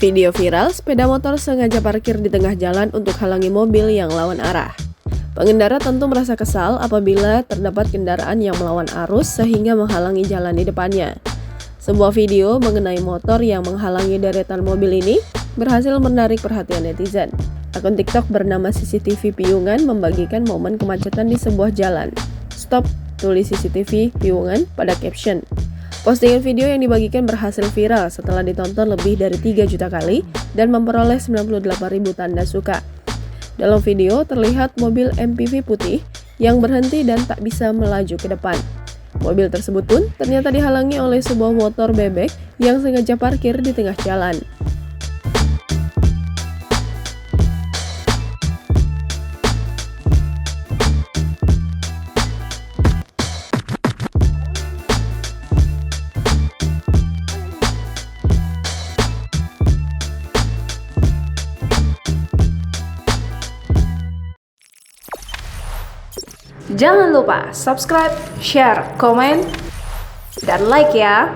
Video viral, sepeda motor sengaja parkir di tengah jalan untuk halangi mobil yang lawan arah. Pengendara tentu merasa kesal apabila terdapat kendaraan yang melawan arus sehingga menghalangi jalan di depannya. Sebuah video mengenai motor yang menghalangi deretan mobil ini berhasil menarik perhatian netizen. Akun TikTok bernama CCTV Piungan membagikan momen kemacetan di sebuah jalan. Stop, tulis CCTV Piungan pada caption. Postingan video yang dibagikan berhasil viral setelah ditonton lebih dari 3 juta kali dan memperoleh 98.000 tanda suka. Dalam video terlihat mobil MPV putih yang berhenti dan tak bisa melaju ke depan. Mobil tersebut pun ternyata dihalangi oleh sebuah motor bebek yang sengaja parkir di tengah jalan. Jangan lupa subscribe, share, komen, dan like ya!